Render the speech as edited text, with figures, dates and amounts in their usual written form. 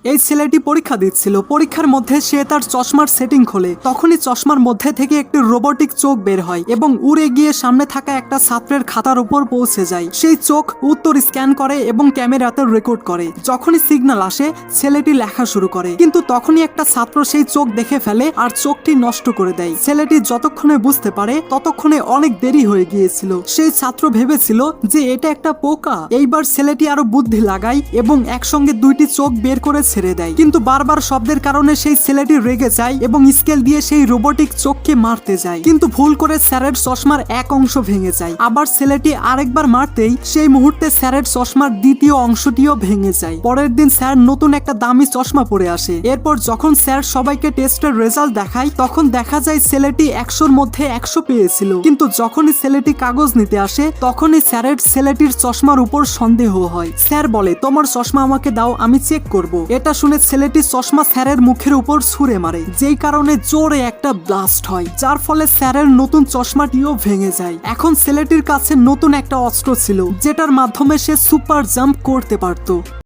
এই ছেলেটি পরীক্ষা দিচ্ছিল। পরীক্ষার মধ্যে সে তার চশমার সেটিং খোলে। তখনই চশমার মধ্যে থেকে একটি রোবটিক চোখ বের হয় এবং উড়ে গিয়ে সামনে থাকা একটা ছাত্রের খাতার উপর পৌঁছে যায়। সেই চোখ উত্তর স্ক্যান করে এবং ক্যামেরাতে রেকর্ড করে। যখনই সিগন্যাল আসে ছেলেটি লেখা শুরু করে, কিন্তু তখনই একটা ছাত্র সেই চোখ দেখে ফেলে আর চোখটি নষ্ট করে দেয়। ছেলেটি যতক্ষণে বুঝতে পারে ততক্ষণে অনেক দেরি হয়ে গিয়েছিল। সেই ছাত্র ভেবেছিল যে এটা একটা পোকা। এইবার ছেলেটি আরো বুদ্ধি লাগায় এবং একসঙ্গে দুইটি চোখ বের করে ছেড়ে দেয়, কিন্তু বারবার শব্দের কারণে সেই ছেলেটি রেগে যায় এবং স্কেল দিয়ে সেই রোবটিক চোখকে মারতে যায়, কিন্তু ভুল করে স্যারের চশমার এক অংশ ভেঙে যায়। আবার ছেলেটি আরেকবার মারতেই সেই মুহূর্তে স্যারের চশমার দ্বিতীয় অংশটিও ভেঙে যায়। পরের দিন স্যার নতুন একটা দামি চশমা পরে আসে। এরপর যখন স্যার সবাইকে টেস্টের রেজাল্ট দেখায় তখন দেখা যায় ছেলেটি 100-র মধ্যে 100 পেয়েছিল, কিন্তু যখনই ছেলেটি কাগজ নিতে আসে তখনই স্যারের ছেলেটির চশমার উপর সন্দেহ হয়। স্যার বলে, তোমার চশমা আমাকে দাও, আমি চেক করব। এটা শুনে ছেলেটি চশমা স্যারের মুখের উপর ছুঁড়ে মারে, যেই কারণে জোরে একটা ব্লাস্ট হয়, যার ফলে স্যারের নতুন চশমাটিও ভেঙে যায়। এখন ছেলেটির কাছে নতুন একটা অস্ত্র ছিল যেটার মাধ্যমে সে সুপার জাম্প করতে পারত।